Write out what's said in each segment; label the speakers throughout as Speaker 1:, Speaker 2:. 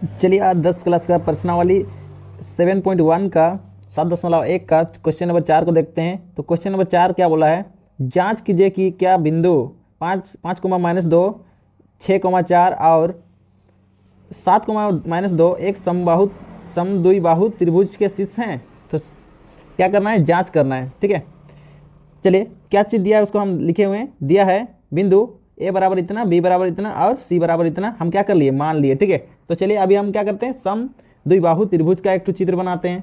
Speaker 1: चलिए आज 10 क्लास का प्रश्नावली 7.1 का 7.1 का क्वेश्चन नंबर 4 को देखते हैं। तो क्वेश्चन नंबर 4 क्या बोला है, जांच कीजिए कि क्या बिंदु 5, -2, 6, 4 और 7, -2 एक समद्विबाहु त्रिभुज के शीर्ष हैं। तो क्या करना है, जांच करना है। ठीक है, चलिए क्या चीज़ दिया है उसको हम लिखे हुए हैं। दिया है बिंदु ए बराबर इतना, बी बराबर इतना और सी बराबर इतना, हम क्या कर लिए, मान लिए। ठीक है, तो चलिए अभी हम क्या करते हैं, समद्विबाहु त्रिभुज का एक चित्र बनाते हैं।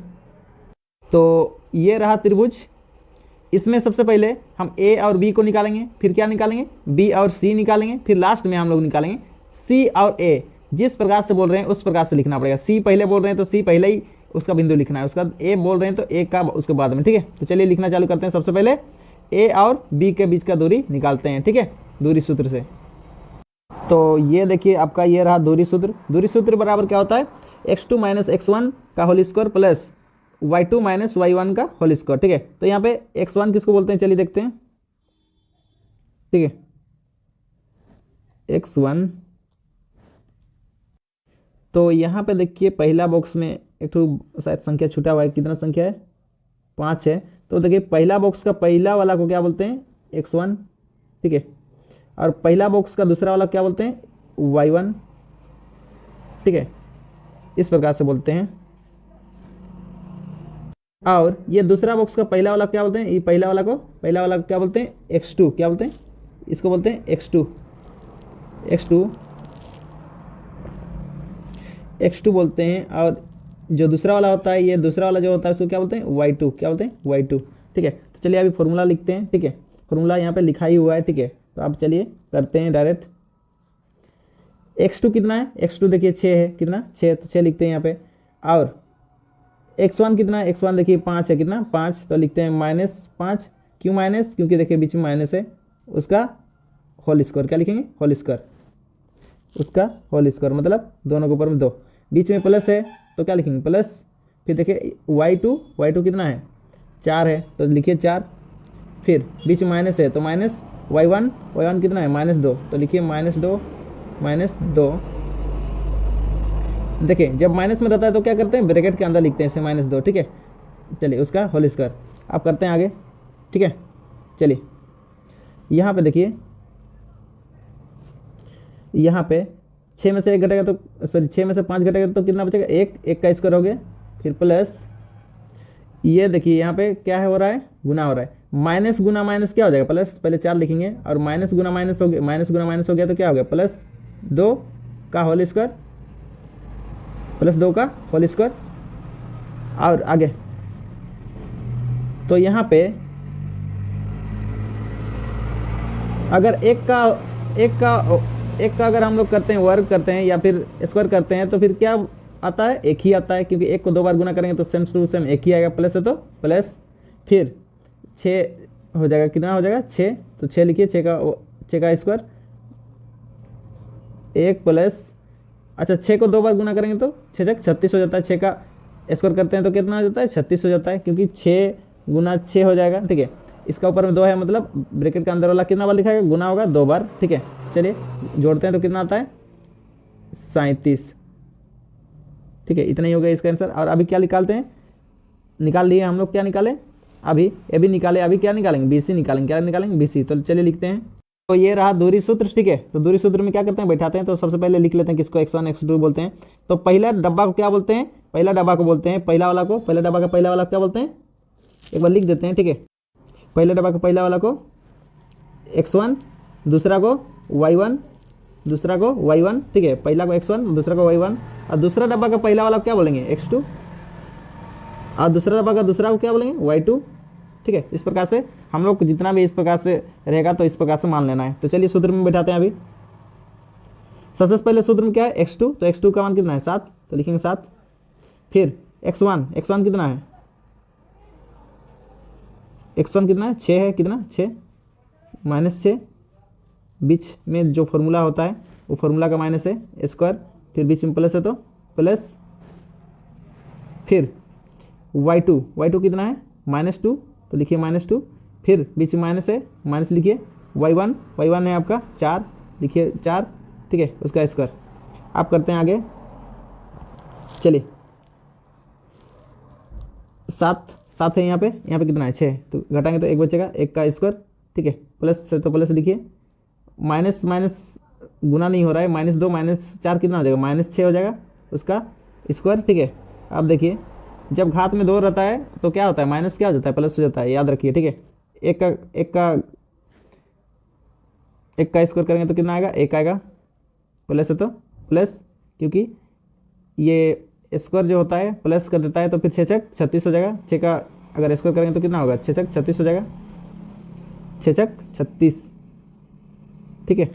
Speaker 1: तो ये रहा त्रिभुज, इसमें सबसे पहले हम ए और बी को निकालेंगे, फिर क्या निकालेंगे, बी और सी निकालेंगे, फिर लास्ट में हम लोग निकालेंगे सी और ए। जिस प्रकार से बोल रहे हैं उस प्रकार से लिखना पड़ेगा। सी पहले बोल रहे हैं तो सी पहले ही उसका बिंदु लिखना है, उसका ए बोल रहे हैं तो ए का उसके बाद में। ठीक है, तो चलिए लिखना चालू करते हैं। सबसे पहले ए और बी के बीच का दूरी निकालते हैं। ठीक है, दूरी सूत्र से। तो ये देखिए आपका ये रहा दूरी सूत्र। दूरी सूत्र बराबर क्या होता है, x2 - x1 का whole square plus y2 - y1 का होल स्क्वायर। ठीक है, तो यहाँ पे x1 किसको बोलते हैं, चलिए देखते हैं। ठीक है, x1, तो यहाँ पे देखिए पहला बॉक्स में एक तो शायद संख्या छूटा हुआ है, कितना संख्या है, 5 है। तो देखिए पहला बॉक्स का पहला वाला को क्या बोलते हैं, x1। ठीक है, और पहला बॉक्स का दूसरा वाला क्या बोलते हैं, y1। ठीक है, इस प्रकार से बोलते हैं। और ये दूसरा बॉक्स का पहला वाला क्या बोलते हैं, ये पहला वाला को क्या बोलते हैं, x2। क्या बोलते हैं, इसको बोलते हैं x2 बोलते हैं। और जो दूसरा वाला होता है, ये दूसरा वाला जो होता है उसको क्या बोलते हैं, y2। क्या बोलते हैं, y2। ठीक है, तो चलिए अभी फॉर्मूला लिखते हैं। ठीक है, फॉर्मूला यहाँ पे लिखा ही हुआ है। ठीक है, तो आप चलिए करते हैं डायरेक्ट। x2 कितना है, x2 देखिए 6 है, कितना 6, तो 6 लिखते हैं यहाँ पे। और x1 कितना है, x1 देखिए 5 है, कितना 5, तो लिखते हैं -5। क्यों माइनस, क्योंकि देखिए बीच में माइनस है, उसका होल स्क्वायर। क्या लिखेंगे, होल स्क्वायर, उसका होल स्क्वायर मतलब दोनों के ऊपर में 2, बीच में प्लस है तो क्या लिखेंगे, प्लस। फिर देखिए y2 कितना है, 4 है, तो लिखिए 4। फिर बीच में माइनस है तो माइनस y1 कितना है, -2, तो लिखिए -2। देखिए जब माइनस में रहता है तो क्या करते हैं, ब्रैकेट के अंदर लिखते हैं इसे -2। ठीक है, चलिए उसका होल स्क्वायर। आप करते हैं आगे। ठीक है, चलिए यहाँ पे देखिए, यहाँ पे 6 में से 1 घटेगा तो सॉरी 6 में से 5 घटेगा तो कितना बचेगा, 1 का स्क्वायर हो गया। फिर प्लस ये देखिए यहाँ पे क्या है, हो रहा है, गुना हो रहा है। माइनस गुना माइनस क्या हो जाएगा, प्लस। पहले 4 लिखेंगे और माइनस गुना माइनस हो गया, +2 तो क्या हो गया, +2 का होल स्क्वायर, +2 का होल स्क्वायर। और आगे तो यहाँ पे अगर एक का अगर हम लोग करते हैं, वर्ग करते हैं या फिर स्क्वायर करते हैं, तो फिर क्या आता है, एक ही आता है, क्योंकि 1 को 2 बार गुना करेंगे तो सेम टू सेम एक ही आएगा, प्लस है तो प्लस। फिर 6 हो जाएगा, कितना हो जाएगा, 6, तो 6 लिखिए, 6 का स्क्वायर, 1 प्लस, अच्छा 6 को 2 बार गुना करेंगे तो 6 36 हो जाता है। 6 का स्क्वायर करते हैं तो कितना हो जाता है, 36 हो जाता है, क्योंकि 6 गुना 6 हो जाएगा। ठीक है, इसका ऊपर में 2 है, मतलब ब्रैकेट के अंदर वाला कितना बार लिखा है, गुना होगा 2 बार। ठीक है, चलिए जोड़ते हैं तो कितना आता है, 37। ठीक है, इतना ही हो गया इसका आंसर। और अभी क्या निकालते हैं, निकाल लिए हम लोग, क्या निकाले, अभी ए भी निकाले, अभी क्या निकालेंगे, BC निकालेंगे। क्या निकालेंगे, BC। तो चलिए लिखते हैं। तो ये रहा दूरी सूत्र। ठीक है, तो दूरी सूत्र में क्या करते हैं, बैठाते हैं। तो सबसे पहले लिख लेते हैं किसको, x1 x2 बोलते हैं। तो पहला डब्बा को क्या बोलते हैं, पहला डब्बा को बोलते हैं, पहला वाला को, पहला डब्बा का पहला वाला क्या बोलते हैं, एक बार लिख देते हैं। ठीक है, पहले डब्बा का पहला वाला को x1, दूसरा को y1, ठीक है, पहला को x1, दूसरा को y1। और दूसरा डब्बा का पहला वाला क्या बोलेंगे, x2, और दूसरा डब्बा का दूसरा को क्या बोलेंगे, y2। ठीक है, इस प्रकार से हम लोग जितना भी इस प्रकार से रहेगा तो इस प्रकार से मान लेना है। तो चलिए सूत्र में बैठाते हैं अभी। सबसे पहले सूत्र में क्या है, x2, तो x2 का मान कितना है, 7, तो लिखेंगे 7। फिर x1 कितना है, x1 कितना है, 6 है, कितना 6, -6, बीच में जो फॉर्मूला होता है वो फॉर्मूला का माइनस है, स्क्वायर, फिर बीच में प्लस है तो प्लस। फिर y2 कितना है, -2, तो लिखिए -2। फिर बीच में माइनस है, माइनस लिखिए। y1 है आपका 4, लिखिए 4। ठीक है, उसका स्क्वायर। आप करते हैं आगे। चलिए 7 7 है यहाँ पे कितना है 6, तो घटाएंगे तो 1 बचेगा, 1 का स्क्वायर, ठीक है, प्लस से तो प्लस लिखिए, माइनस माइनस गुना नहीं हो रहा है, -2 -4 कितना हो जाएगा, -6 हो जाएगा उसका स्क्वायर, ठीक है। अब देखिए जब घात में 2 रहता है तो क्या होता है, माइनस क्या हो जाता है, प्लस हो जाता है, याद रखिए, ठीक है। एक का स्क्वायर करेंगे तो कितना आएगा, 1 आएगा, प्लस है तो प्लस, क्योंकि ये स्क्वायर जो होता है प्लस कर देता है, तो फिर 6 छक 36 हो जाएगा, 6 का अगर स्क्वायर करेंगे तो कितना होगा, 6 छक 36 हो जाएगा, 6 छक 36, ठीक है।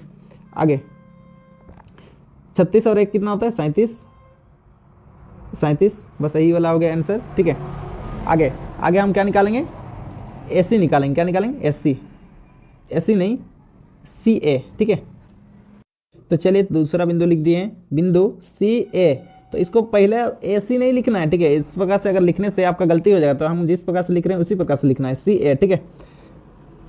Speaker 1: आगे 36 और 1 कितना होता है, 37, बस यही वाला हो गया आंसर, ठीक है। आगे आगे हम क्या निकालेंगे, एसी निकालेंगे, क्या निकालेंगे, एसी नहीं CA, ठीक है। तो चलिए दूसरा बिंदु लिख दिए हैं, बिंदु CA, तो इसको पहले AC नहीं लिखना है, ठीक है। इस प्रकार से अगर लिखने से आपका गलती हो जाएगा, तो हम जिस प्रकार से लिख रहे हैं उसी प्रकार से लिखना है, CA, ठीक है।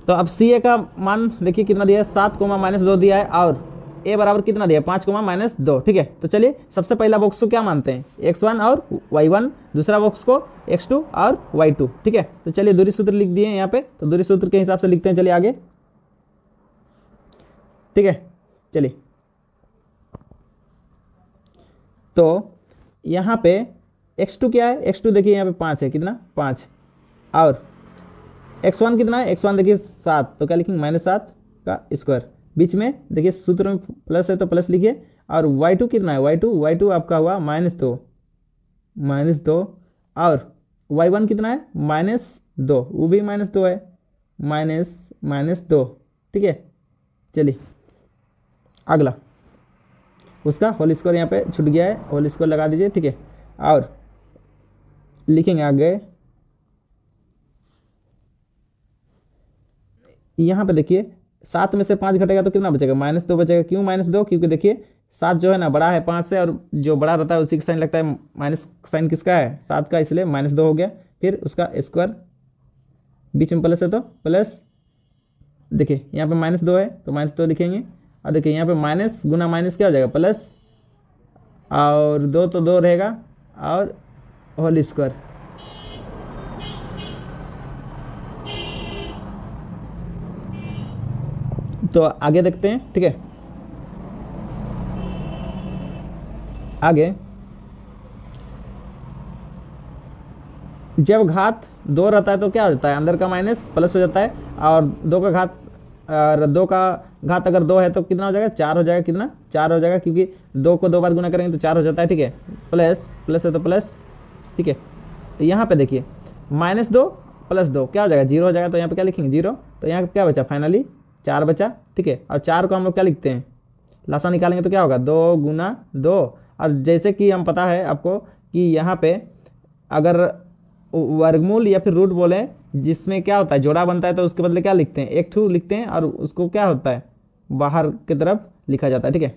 Speaker 1: तो अब CA का मान देखिए कितना दिया है, 7 -2 दिया है, और A बराबर कितना दिया है, 5 -2, ठीक है। तो चलिए सबसे पहला बॉक्स को क्या मानते हैं, x1 और y1, दूसरा बॉक्स को x2 और y2, ठीक है। तो चलिए दूरी सूत्र लिख दिए हैं यहाँ पे, तो दूरी सूत्र के हिसाब से लिखते हैं, चलिए आगे, ठीक है। चलिए तो यहाँ पे x2 क्या है, x2 देखिए यहाँ पे 5 है, कितना 5, और x1 कितना है, x1 देखिए 7, तो क्या लिखेंगे, -7 का स्क्वायर, बीच में देखिए सूत्र में प्लस है तो प्लस लिखिए, और y2 कितना है, y2 आपका हुआ -2, और y1 कितना है, -2, वो भी -2 है, -2, ठीक है। चलिए अगला, उसका होल स्क्वायर यहाँ पे छूट गया है, होल स्क्वायर लगा दीजिए, ठीक है। और लिखेंगे आगे, यहाँ पे देखिए 7 में से 5 घटेगा तो कितना बचेगा, -2 बचेगा, क्यों -2, क्योंकि देखिए 7 जो है ना बड़ा है 5 से, और जो बड़ा रहता है उसी का साइन लगता है, माइनस साइन किसका है, 7 का, इसलिए -2 हो गया। फिर उसका स्क्वायर, बीच में प्लस है तो प्लस, देखिए यहाँ पे -2 है तो -2 लिखेंगे, और देखिए यहाँ पे माइनस गुना माइनस क्या हो जाएगा, प्लस, और 2 तो 2 रहेगा, और होल स्क्वायर, तो आगे देखते हैं, ठीक है। आगे जब घात 2 रहता है तो क्या हो जाता है, अंदर का माइनस प्लस हो जाता है, और 2 का घात, और 2 का घात अगर 2 है तो कितना हो जाएगा, 4 हो जाएगा, कितना 4 हो जाएगा, क्योंकि 2 को 2 बार गुना करेंगे तो 4 हो जाता है, ठीक है। प्लस है तो प्लस, ठीक है। तो यहाँ पे देखिए -2 + 2 क्या हो जाएगा, 0 हो जाएगा, तो यहाँ पे क्या लिखेंगे, 0, तो यहाँ पे क्या बचा, फाइनली 4 बचा, ठीक है। और 4 को हम लोग क्या लिखते हैं, लासा निकालेंगे तो क्या होगा, 2 × 2, और जैसे कि हम पता है आपको कि यहाँ पे अगर वर्गमूल या फिर रूट बोले जिसमें क्या होता है, जोड़ा बनता है, तो उसके बदले क्या लिखते हैं, 1 ठू लिखते हैं, और उसको क्या होता है, बाहर की तरफ लिखा जाता है, ठीक है।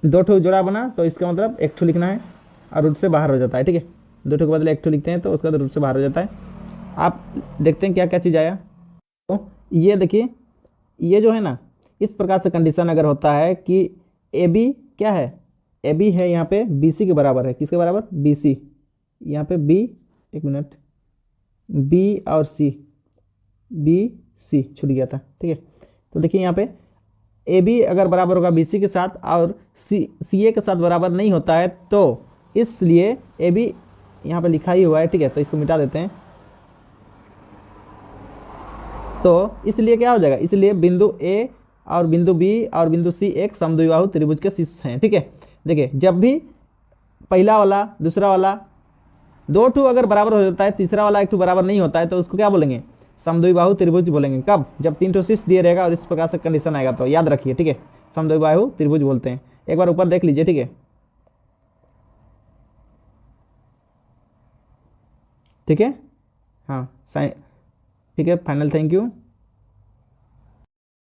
Speaker 1: 2 ठू जोड़ा बना तो इसका मतलब 1 ठू लिखना है, और रूट से बाहर हो जाता है, ठीक है। 2 ठू के बदले 1 ठू लिखते हैं तो उसका रूट से बाहर हो जाता है। आप देखते हैं क्या क्या चीज़ आया, तो ये देखिए, ये जो है ना, इस प्रकार से कंडीशन अगर होता है कि AB क्या है, AB है यहाँ पे BC के बराबर है, किसके बराबर, BC, यहाँ पे B, एक मिनट, B और C, BC छूट गया था, ठीक है। तो देखिए यहाँ पे AB अगर बराबर होगा BC के साथ, और CA के साथ बराबर नहीं होता है, तो इसलिए AB यहाँ पे लिखा ही हुआ है, ठीक है, तो इसको मिटा देते हैं। तो इसलिए क्या हो जाएगा, इसलिए बिंदु A और बिंदु B और बिंदु C एक समद्विबाहु त्रिभुज के शीर्ष हैं, ठीक है। देखिए जब भी पहला वाला दूसरा वाला 2 ठू अगर बराबर हो जाता है, तीसरा वाला 1 ठू बराबर नहीं होता है, तो उसको क्या बोलेंगे, समद्विबाहु त्रिभुज बोलेंगे। कब, जब 3 ठू शीर्ष दिए रहेगा और इस प्रकार से कंडीशन आएगा, तो याद रखिए, ठीक है, समद्विबाहु त्रिभुज बोलते हैं। एक बार ऊपर देख लीजिए, ठीक है, ठीक है, हाँ ठीक है, फाइनल, थैंक यू।